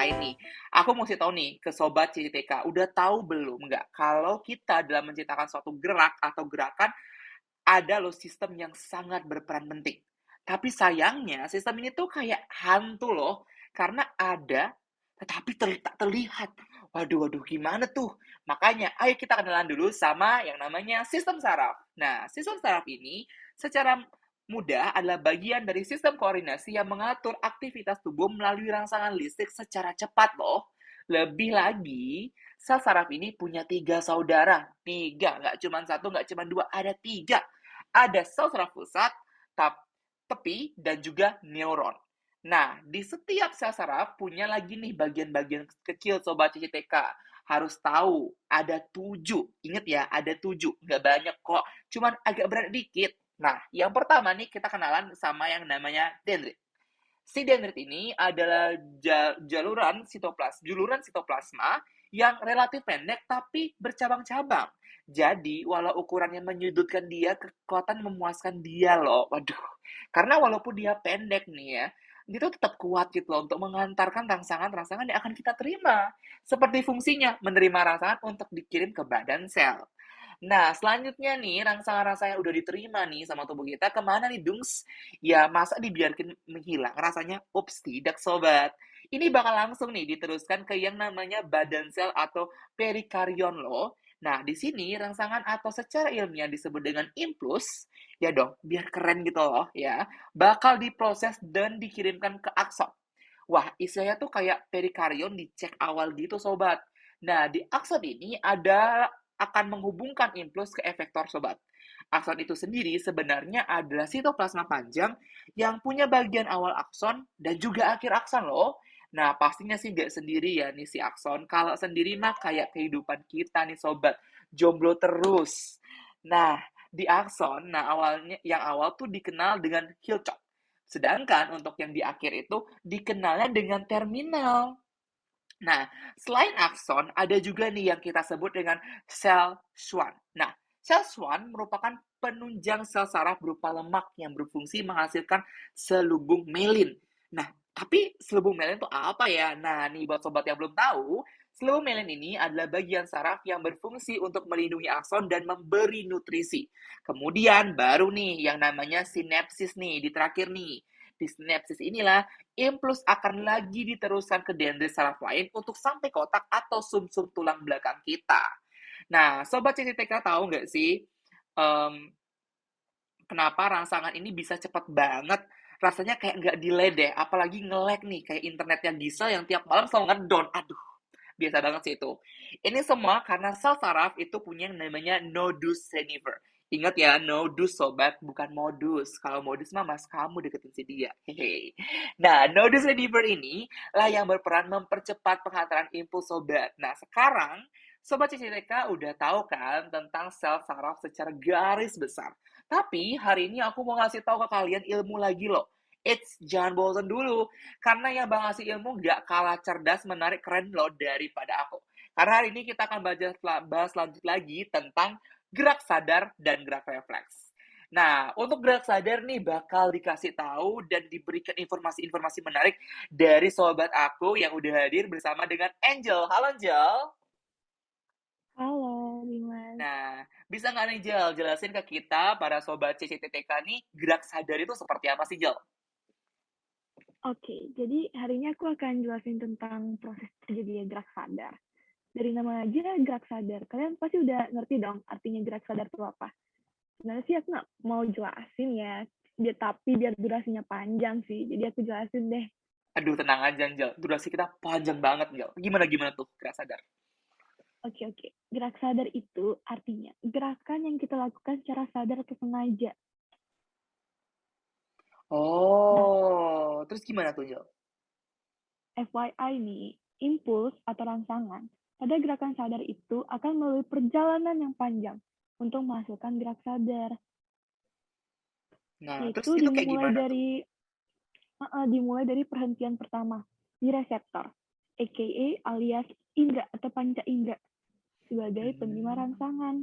lain nih. Aku mau kasih tahu nih ke sobat CTK, udah tahu belum nggak kalau kita dalam menciptakan suatu gerak atau gerakan ada loh sistem yang sangat berperan penting. Tapi sayangnya sistem ini tuh kayak hantu loh, karena ada tetapi tak terlihat. Waduh waduh gimana tuh? Makanya ayo kita kenalan dulu sama yang namanya sistem saraf. Nah, sistem saraf ini secara mudah adalah bagian dari sistem koordinasi yang mengatur aktivitas tubuh melalui rangsangan listrik secara cepat loh. Lebih lagi, sel saraf ini punya 3 saudara. 3, nggak cuma satu, nggak cuma dua, ada 3. Ada sel saraf pusat, tepi, dan juga neuron. Nah, di setiap sel saraf punya lagi nih bagian-bagian kecil Sobat CCTK. Harus tahu, ada 7. Ingat ya, ada 7. Nggak banyak kok, cuman agak berat dikit. Nah, yang pertama nih kita kenalan sama yang namanya dendrit. Si dendrit ini adalah juluran sitoplasma yang relatif pendek tapi bercabang-cabang. Jadi, walau ukurannya menyudutkan dia, kekuatan memuaskan dia loh. Waduh, karena walaupun dia pendek nih ya, dia tuh tetap kuat gitu loh untuk mengantarkan rangsangan-rangsangan yang akan kita terima. Seperti fungsinya, menerima rangsangan untuk dikirim ke badan sel. Nah, selanjutnya nih, rangsangan-rangsangan yang udah diterima nih sama tubuh kita, kemana nih, Dungs? Ya, masa dibiarkan menghilang? Rasanya, ups, tidak, sobat. Ini bakal langsung nih diteruskan ke yang namanya badan sel atau perikarion loh. Nah, di sini rangsangan atau secara ilmiah disebut dengan impuls, ya dong, biar keren gitu loh ya, bakal diproses dan dikirimkan ke akson. Wah, istilahnya tuh kayak perikarion dicek awal gitu, sobat. Nah, di akson ini akan menghubungkan impuls ke efektor, sobat. Akson itu sendiri sebenarnya adalah sitoplasma panjang yang punya bagian awal akson dan juga akhir akson loh. Nah, pastinya sih nggak sendiri ya nih si akson. Kalau sendiri mah kayak kehidupan kita nih, sobat. Jomblo terus. Nah, di akson, yang awal tuh dikenal dengan Hilcock. Sedangkan untuk yang di akhir itu dikenalnya dengan terminal. Nah, selain akson, ada juga nih yang kita sebut dengan sel Schwann. Nah, sel Schwann merupakan penunjang sel saraf berupa lemak yang berfungsi menghasilkan selubung melin. Nah, tapi selubung melin itu apa ya? Nah, nih buat sobat yang belum tahu, selubung melin ini adalah bagian saraf yang berfungsi untuk melindungi akson dan memberi nutrisi. Kemudian baru nih yang namanya sinapsis nih, di terakhir nih. Di sinapsis inilah impuls akan lagi diteruskan ke dendrit saraf lain untuk sampai ke otak atau sumsum tulang belakang kita. Nah, Sobat CCTK tahu nggak sih, mmm, kenapa rangsangan ini bisa cepet banget? Rasanya kayak nggak delay deh, apalagi nge-lag nih, kayak internetnya Gisel yang tiap malam selalu ngedown. Aduh, biasa banget sih itu. Ini semua karena sel saraf itu punya yang namanya nodus renifer. Ingat ya, nodus sobat, bukan modus. Kalau modus mah mas kamu deketin si dia. Hehe. Nah, nodus renifer ini lah yang berperan mempercepat penghantaran impuls sobat. Nah, sekarang Sobat CCTK udah tahu kan tentang sel saraf secara garis besar. Tapi hari ini aku mau ngasih tahu ke kalian ilmu lagi loh. Eits, jangan bosan dulu. Karena yang Bang ngasih ilmu nggak kalah cerdas, menarik, keren loh daripada aku. Karena hari ini kita akan bahas lanjut lagi tentang gerak sadar dan gerak refleks. Nah, untuk gerak sadar nih bakal dikasih tahu dan diberikan informasi-informasi menarik dari sobat aku yang udah hadir bersama dengan Angel. Halo Angel. Halo, Dimas. Nah, bisa nggak nih Jel, jelasin ke kita para sobat CCTTK nih gerak sadar itu seperti apa sih Jel? Oke, jadi hari ini aku akan jelasin tentang proses terjadinya gerak sadar. Dari nama aja gerak sadar, kalian pasti udah ngerti dong artinya gerak sadar itu apa. Sebenarnya sih aku nggak mau jelasin ya, biar durasinya panjang sih. Jadi aku jelasin deh. Aduh tenang aja Jel, durasi kita panjang banget Jel. Gimana tuh gerak sadar? Oke, oke. Gerak sadar itu artinya gerakan yang kita lakukan secara sadar atau sengaja. Nah, Oh, terus gimana tuh Jel? FYI nih, impuls atau rangsangan pada gerakan sadar itu akan melalui perjalanan yang panjang untuk menghasilkan gerak sadar, Nah, terus yaitu itu kayak gimana tuh? dimulai dari perhentian pertama di reseptor, aka alias indera atau panca indera sebagai penerima Hmm. rangsangan.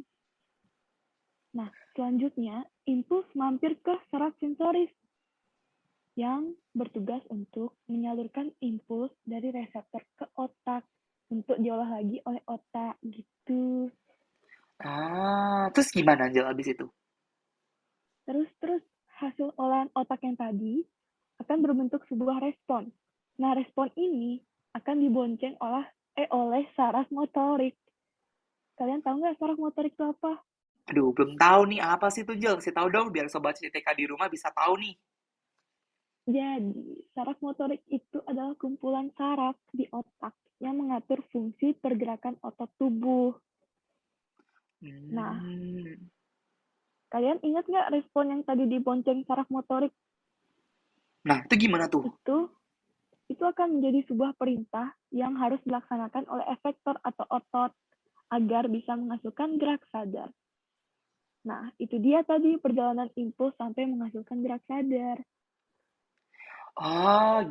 Nah, selanjutnya impuls mampir ke saraf sensoris yang bertugas untuk menyalurkan impuls dari reseptor diolah lagi oleh otak gitu. Terus gimana Angel abis itu? Terus hasil olahan otak yang tadi akan berbentuk sebuah respon. Nah, respon ini akan dibonceng oleh saraf motorik. Kalian tahu nggak saraf motorik itu apa? Aduh, belum tahu nih apa sih tuh Angel? Kasih tahu dong biar sobat CTK di rumah bisa tahu nih. Jadi, saraf motorik itu adalah kumpulan saraf di otak yang mengatur fungsi pergerakan otot tubuh. Nah, Hmm. kalian ingat nggak respon yang tadi dibonceng saraf motorik Nah, itu gimana tuh? itu? Itu akan menjadi sebuah perintah yang harus dilaksanakan oleh efektor atau otot agar bisa menghasilkan gerak sadar. Nah, itu dia tadi perjalanan impuls sampai menghasilkan gerak sadar.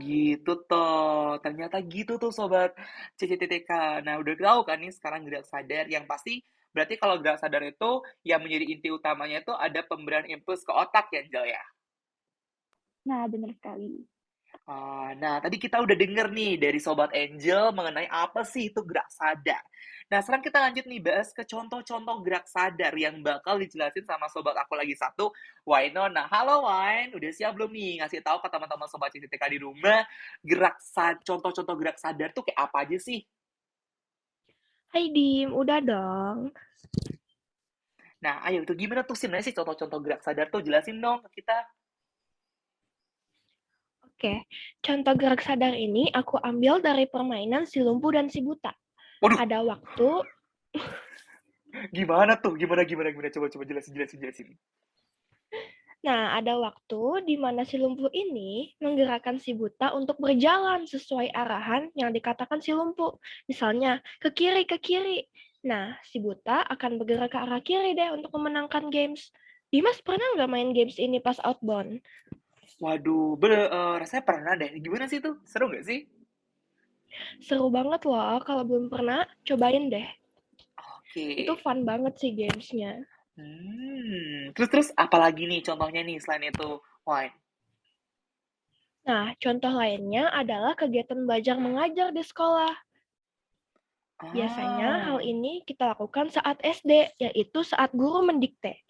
Gitu toh. Ternyata gitu tuh sobat CCTTK. Nah, udah tahu kan nih sekarang gerak sadar yang pasti berarti kalau gerak sadar itu yang menjadi inti utamanya itu ada pemberian impuls ke otak ya, Angel ya. Nah, benar sekali. Nah, tadi kita udah denger nih dari Sobat Angel mengenai apa sih itu gerak sadar. Nah, sekarang kita lanjut nih bahas ke contoh-contoh gerak sadar yang bakal dijelasin sama sobat aku lagi satu, Wainona. Halo Wain, udah siap belum nih ngasih tahu ke teman-teman sobat CCTK di rumah contoh-contoh gerak sadar tuh kayak apa aja sih? Hai Dim, udah dong. Nah, ayo tuh gimana tuh sebenarnya sih contoh-contoh gerak sadar tuh jelasin dong ke kita. Oke, contoh gerak sadar ini aku ambil dari permainan si lumpuh dan si buta. Waduh, Ada waktu, gimana tuh? Gimana? Coba jelasin. ada waktu di mana si lumpuh ini menggerakkan si buta untuk berjalan sesuai arahan yang dikatakan si lumpuh. Misalnya, ke kiri. Nah, si buta akan bergerak ke arah kiri deh untuk memenangkan games. Dimas pernah nggak main games ini pas outbound? Waduh, rasanya pernah deh. Gimana sih tuh? Seru nggak sih? Seru banget loh, kalau belum pernah, cobain deh. Oke. Itu fun banget sih gamesnya. Terus apalagi nih contohnya nih selain itu? Wine. Nah, contoh lainnya adalah kegiatan belajar mengajar di sekolah. Biasanya hal Ah, ini kita lakukan saat SD, yaitu saat guru mendikte.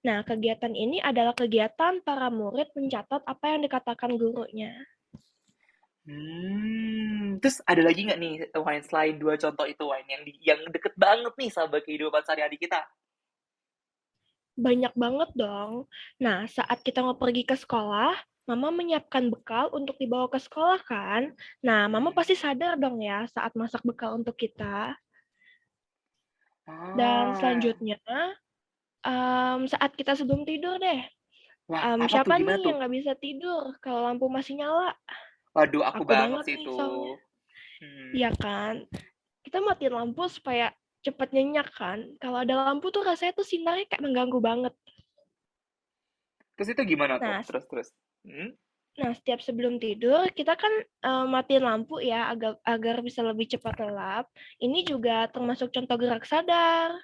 Nah, kegiatan ini adalah kegiatan para murid mencatat apa yang dikatakan gurunya. terus ada lagi nggak nih Wine selain dua contoh itu Wine yang deket banget nih sama kehidupan sehari-hari kita? Banyak banget dong. Nah, saat kita mau pergi ke sekolah, Mama menyiapkan bekal untuk dibawa ke sekolah kan? Nah, Mama Hmm. pasti sadar dong ya saat masak bekal untuk kita. Dan Ah, selanjutnya, saat kita sebelum tidur deh. wah apa tuh Siapa gimana nih tuh? yang nggak bisa tidur kalau lampu masih nyala? Waduh, aku Aku banget banget sih nih itu. soalnya. Hmm. Iya kan? Kita matiin lampu supaya cepet nyenyak kan. Kalau ada lampu tuh rasanya tuh sinarnya kayak mengganggu banget. Terus itu gimana tuh? Nah, Terus. Hmm? setiap sebelum tidur kita kan matiin lampu ya agar agar bisa lebih cepat lelap. Ini juga termasuk contoh gerak sadar.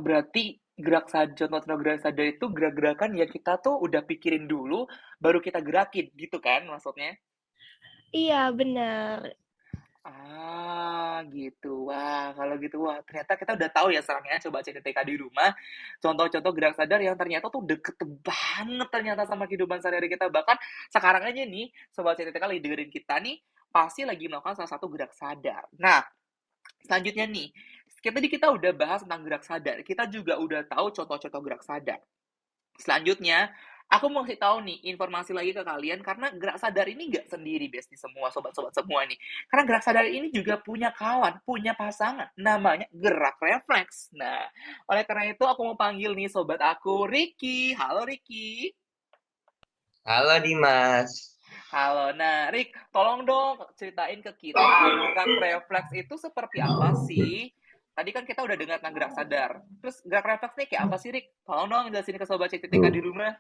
Berarti contoh gerak sadar itu gerak-gerakan yang kita tuh udah pikirin dulu, baru kita gerakin, gitu kan maksudnya? Iya, benar. Gitu. Wah, kalau gitu, wah ternyata kita udah tahu ya sekarang ya, coba CTTK di rumah, contoh-contoh gerak sadar yang ternyata tuh deket banget ternyata sama kehidupan sehari-hari kita. Bahkan sekarang aja nih, sobat CTTK lagi dengerin kita nih, pasti lagi melakukan salah satu gerak sadar. Nah, selanjutnya nih, tadi kita udah bahas tentang gerak sadar, kita juga udah tahu contoh-contoh gerak sadar. Selanjutnya, aku mau kasih tahu nih informasi lagi ke kalian karena gerak sadar ini nggak sendiri besti semua sobat-sobat semua nih. Karena gerak sadar ini juga punya kawan, punya pasangan, namanya gerak refleks. Nah, oleh karena itu aku mau panggil nih sobat aku, Ricky. Halo Ricky. Halo Dimas. Halo, nah Rick, tolong dong ceritain ke kita gerak refleks itu seperti apa sih? Tadi kan kita udah dengar tentang gerak sadar. Terus gerak refleks nih kayak apa sih, Rick? Tolong dong jelasin ke sobat CTTK di Tuh, rumah.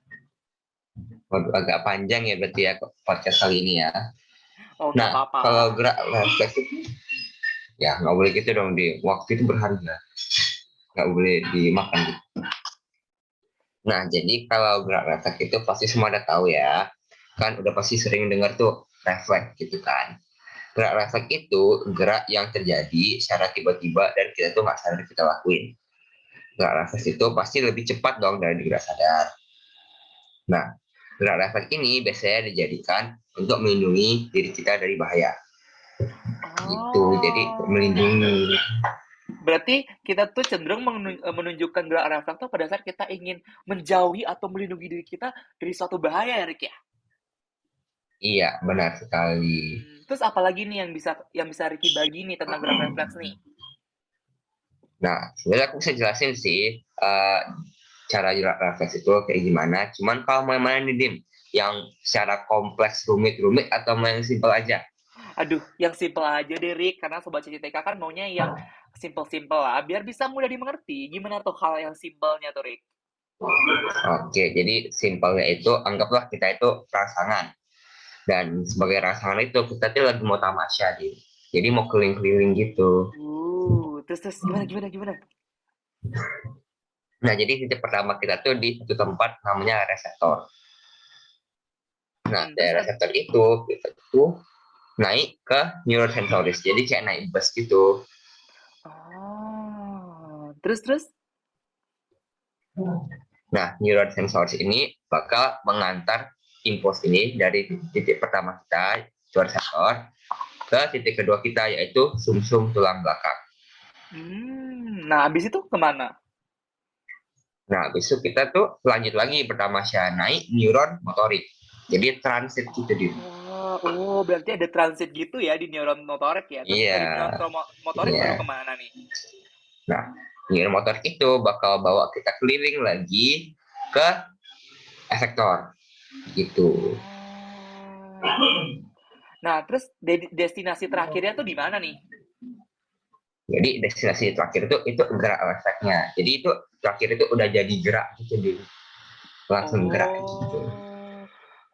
waduh, agak panjang ya berarti ya podcast kali ini ya. Oh, nggak Nah, apa-apa. kalau gerak refleks itu, ya nggak boleh gitu dong, di waktu itu berharga, nggak boleh dimakan gitu. Nah, jadi kalau gerak refleks itu pasti semua udah tahu ya, kan udah pasti sering dengar tuh refleks gitu kan. Gerak refleks itu gerak yang terjadi secara tiba-tiba dan kita tuh nggak sadar kita lakuin. Gerak refleks itu pasti lebih cepat dong dari gerak sadar. Nah, gerak refleks ini biasanya dijadikan untuk melindungi diri kita dari bahaya. Gitu, jadi Oh, melindungi. berarti kita tuh cenderung menunjukkan gerak refleks tuh pada saat kita ingin menjauhi atau melindungi diri kita dari suatu bahaya ya, Rick ya? Iya, benar sekali. Terus apalagi nih yang bisa Ricky bagi nih tentang gerak refleks nih? Nah, sebenarnya aku bisa jelasin sih cara gerak refleks itu kayak gimana. Cuman kalau mau mana nih, Dim? Yang secara kompleks, rumit-rumit, atau mau yang simpel aja? Aduh, yang simple aja deh, Rick. Karena Sobat CCTK kan maunya yang simple-simple lah, biar bisa mudah dimengerti. Gimana tuh hal yang simpelnya tuh, Rick? Oke, jadi simpelnya itu anggaplah kita itu rangsangan. Dan sebagai rangsangan itu kita tuh lagi mau tamasya, Dim. Jadi mau keliling-keliling gitu. Terus gimana? Nah, jadi titik pertama kita tuh di satu tempat namanya reseptor. Nah, Terus dari reseptor itu kita tuh naik ke neurosensoris. Jadi kayak naik bus gitu. Terus? Nah, neurosensoris ini bakal mengantar info ini dari titik pertama kita, itu reseptor, ke titik kedua kita, yaitu sumsum tulang belakang. Nah, habis itu kemana? Nah, besok kita tuh lanjut lagi pertama saya naik neuron motorik. Jadi transit gitu, Dim. Berarti ada transit gitu ya di neuron motorik ya. Terus Iya, dari neuron motorik baru iya. kemana nih? Nah, neuron motorik itu bakal bawa kita keliling lagi ke efektor gitu. Nah, terus destinasi terakhirnya tuh di mana nih? Jadi destinasi terakhir itu gerak efeknya. Jadi itu terakhir itu udah jadi gerak gitu, Dim. Langsung gerak gitu.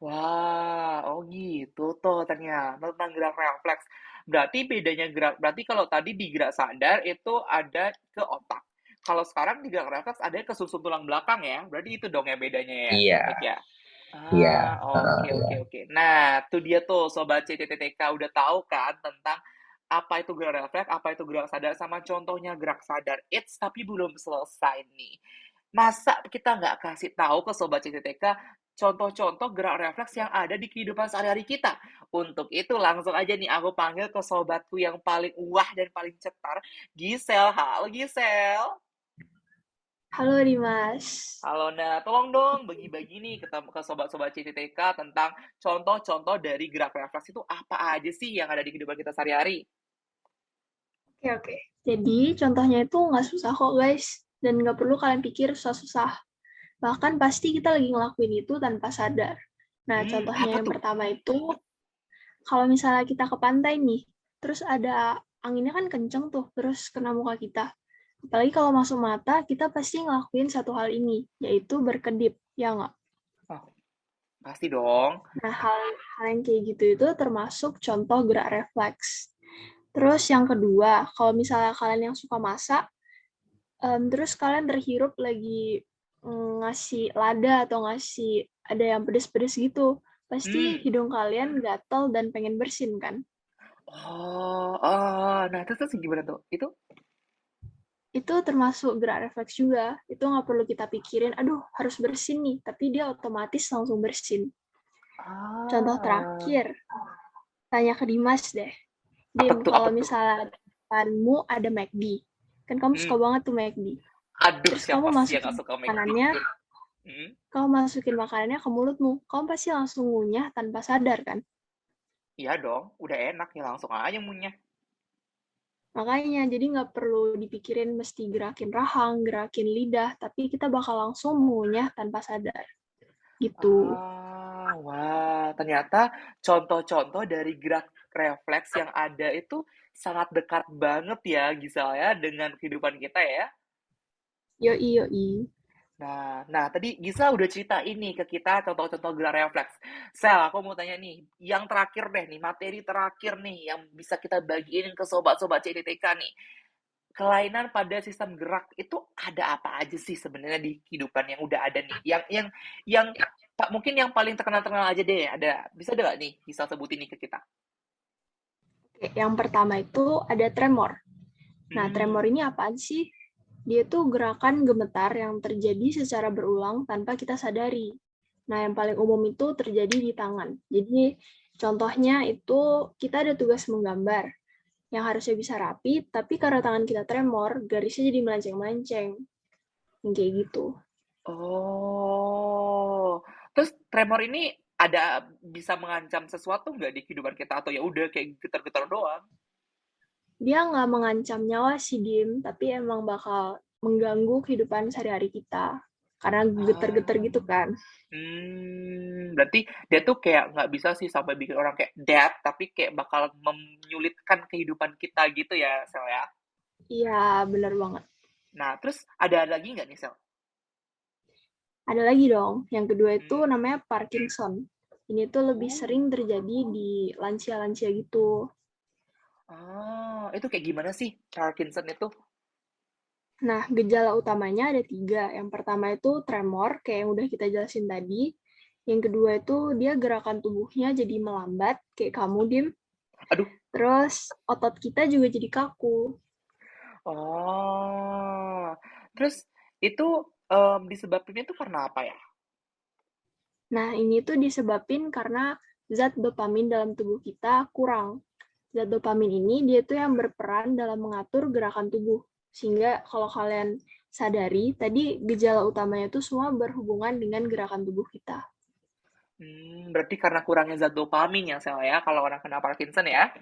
Wah, gitu tuh ternyata tentang gerak refleks. Berarti kalau tadi di gerak sadar itu ada ke otak. Kalau sekarang di gerak refleks ada ke susun tulang belakang ya. Berarti itu dong ya bedanya ya, Iya, Nick ya. iya, Oke. Nah, tuh dia tuh sobat CTTTK udah tahu kan tentang apa itu gerak refleks, apa itu gerak sadar, sama contohnya gerak sadar. Tapi belum selesai nih. Masa kita nggak kasih tahu ke sobat CTTK contoh-contoh gerak refleks yang ada di kehidupan sehari-hari kita? Untuk itu langsung aja nih aku panggil ke sobatku yang paling wah dan paling cetar, Gisel. Halo Gisel. Halo Dimas. Halo, nah tolong dong bagi-bagi nih ke sobat-sobat CTTK tentang contoh-contoh dari gerak refleks itu apa aja sih yang ada di kehidupan kita sehari-hari? Oke. Jadi contohnya itu nggak susah kok guys. Dan nggak perlu kalian pikir susah-susah. Bahkan pasti kita lagi ngelakuin itu tanpa sadar. Nah, Apa contohnya yang tuh? pertama itu, kalau misalnya kita ke pantai nih, terus ada anginnya kan kenceng tuh, terus kena muka kita. Apalagi kalau masuk mata, kita pasti ngelakuin satu hal ini, yaitu berkedip, ya nggak? Oh, pasti dong. Nah, hal yang kayak gitu itu termasuk contoh gerak refleks. Terus yang kedua, kalau misalnya kalian yang suka masak, terus kalian terhirup lagi ngasih lada atau ngasih ada yang pedes-pedes gitu, pasti hidung kalian gatal dan pengen bersin kan? Nah terus gimana tuh? Itu termasuk gerak refleks juga. Itu nggak perlu kita pikirin, aduh harus bersin nih, tapi dia otomatis langsung bersin. Contoh Ah, terakhir, tanya ke Dimas deh. apa Dim, tuh? kalau misalnya depanmu ada McD, kan kamu suka Hmm, banget tuh McD. aduh Terus kamu siapa sih yang masukin gak suka McD? makanannya, Hmm, ke mulutmu, kamu pasti langsung ngunyah tanpa sadar kan? iya dong, udah enak ya langsung aja munyah. Makanya, jadi nggak perlu dipikirin mesti gerakin rahang, gerakin lidah, tapi kita bakal langsung mengunyah tanpa sadar. Gitu. Wah, ternyata contoh-contoh dari gerak refleks yang ada itu sangat dekat banget ya, Gisel ya, dengan kehidupan kita ya. Yoi, yoi. Nah, tadi Gisel udah cerita ini ke kita contoh-contoh gerak refleks. Sel, aku mau tanya nih, yang terakhir deh nih, materi terakhir nih yang bisa kita bagiin ke sobat-sobat CTTK nih. Kelainan pada sistem gerak itu ada apa aja sih sebenarnya di kehidupan yang udah ada nih? Yang Pak mungkin yang paling terkenal-terkenal aja deh. Bisa ada nggak nih bisa sebutin nih ke kita? Oke, yang pertama itu ada tremor. Nah, tremor ini apaan sih? Dia tuh gerakan gemetar yang terjadi secara berulang tanpa kita sadari. Nah, yang paling umum itu terjadi di tangan. Jadi, contohnya itu kita ada tugas menggambar yang harusnya bisa rapi, tapi karena tangan kita tremor, garisnya jadi melenceng-melenceng. Yang kayak gitu. Oh, terus tremor ini ada bisa mengancam sesuatu nggak di kehidupan kita atau ya udah kayak getar-getar doang? Dia nggak mengancam nyawa sih, Dim, tapi emang bakal mengganggu kehidupan sehari-hari kita. Karena getar-getar gitu kan. Berarti dia tuh kayak nggak bisa sih sampai bikin orang kayak dead, tapi kayak bakal menyulitkan kehidupan kita gitu ya, Sel ya? Iya, bener banget. Nah, terus ada lagi nggak nih, Sel? Ada lagi dong. Yang kedua itu Hmm. namanya Parkinson. Ini tuh lebih sering terjadi di lansia-lansia gitu. Itu kayak gimana sih Parkinson itu? Nah, gejala utamanya ada 3. Yang pertama itu tremor, kayak yang udah kita jelasin tadi. Yang kedua itu dia gerakan tubuhnya jadi melambat, kayak kamu, Dim. Aduh. Terus otot kita juga jadi kaku. Oh, terus itu disebabinnya tuh karena apa ya? Nah, ini tuh disebabin karena zat dopamin dalam tubuh kita kurang. Zat dopamin ini dia tuh yang berperan dalam mengatur gerakan tubuh. Sehingga kalau kalian sadari, tadi gejala utamanya itu semua berhubungan dengan gerakan tubuh kita. Berarti karena kurangnya zat dopamin ya, Sel ya, kalau orang kena Parkinson ya?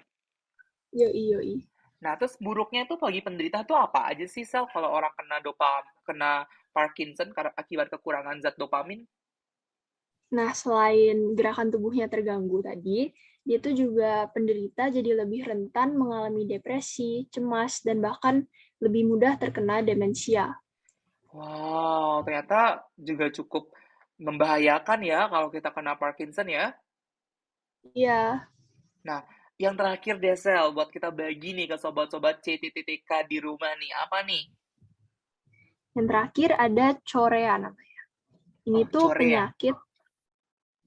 Yoi, yoi. Nah, terus buruknya tuh bagi penderita tuh apa aja sih, Sel, kalau orang kena Parkinson karena akibat kekurangan zat dopamin? Nah, selain gerakan tubuhnya terganggu tadi, dia tuh juga penderita jadi lebih rentan mengalami depresi, cemas, dan bahkan lebih mudah terkena demensia. Wow, ternyata juga cukup membahayakan ya kalau kita kena Parkinson ya. Iya, Nah, yang terakhir deh, Sel, buat kita bagi nih ke sobat-sobat CTTTK di rumah nih, apa nih? yang terakhir ada chorea namanya. Ini Oh, tuh corea.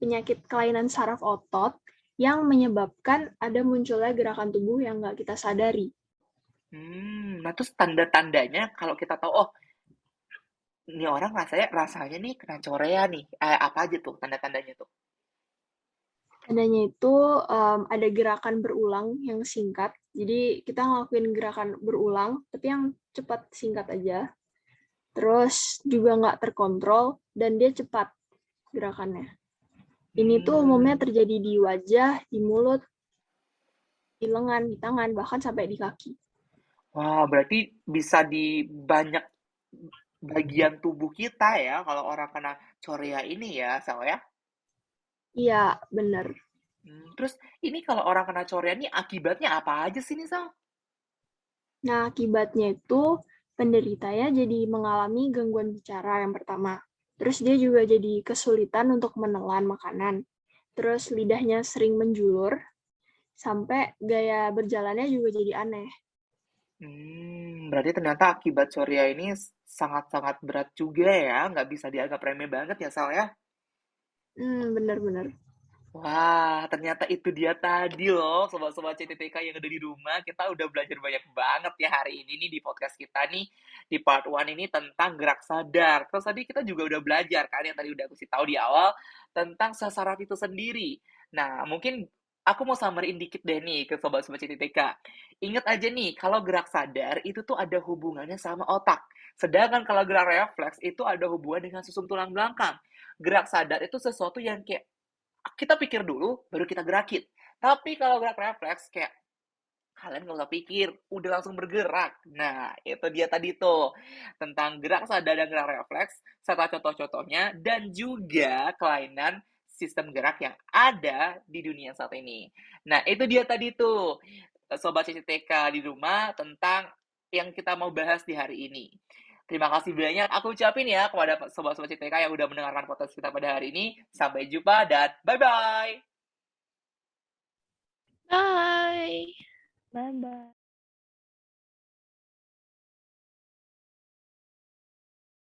penyakit kelainan saraf otot yang menyebabkan ada munculnya gerakan tubuh yang nggak kita sadari. Nah terus tanda-tandanya kalau kita tahu, oh, ini orang rasanya nih kena corea nih. Apa aja tuh tanda-tandanya tuh? Tandanya itu ada gerakan berulang yang singkat. Jadi kita ngelakuin gerakan berulang, tapi yang cepat singkat aja. Terus juga nggak terkontrol, dan dia cepat gerakannya. Ini tuh umumnya terjadi di wajah, di mulut, di lengan, di tangan, bahkan sampai di kaki. Wah, berarti bisa di banyak bagian tubuh kita ya kalau orang kena corea ini ya, Sal ya? Iya, bener. Terus ini kalau orang kena corea ini akibatnya apa aja sih nih, Sal? Nah, akibatnya itu penderitanya jadi mengalami gangguan bicara yang pertama. Terus dia juga jadi kesulitan untuk menelan makanan. Terus lidahnya sering menjulur, sampai gaya berjalannya juga jadi aneh. Berarti ternyata akibat corea ini sangat-sangat berat juga ya, nggak bisa dianggap remeh banget ya, Sal ya? Bener-bener. Wah, ternyata itu dia tadi loh, sobat-sobat CTTK yang ada di rumah. Kita udah belajar banyak banget ya hari ini nih di podcast kita nih, di part 1 ini tentang gerak sadar. Terus tadi kita juga udah belajar kan, yang tadi udah aku kasih tahu di awal, tentang sel saraf itu sendiri. Nah, mungkin aku mau summarin dikit deh nih ke sobat-sobat CTTK. Ingat aja nih, kalau gerak sadar itu tuh ada hubungannya sama otak. Sedangkan kalau gerak refleks itu ada hubungan dengan susun tulang belakang. Gerak sadar itu sesuatu yang kayak kita pikir dulu, baru kita gerakin. Tapi kalau gerak refleks, kayak kalian nggak usah pikir, udah langsung bergerak. Nah, itu dia tadi tuh, tentang gerak sadar dan gerak refleks, serta contoh-contohnya, dan juga kelainan sistem gerak yang ada di dunia saat ini. Nah, itu dia tadi tuh, Sobat CCTK di rumah, tentang yang kita mau bahas di hari ini. Terima kasih banyak aku ucapin ya kepada sobat-sobat CTK yang udah mendengarkan podcast kita pada hari ini. Sampai jumpa dan bye-bye. Bye. Bye-bye.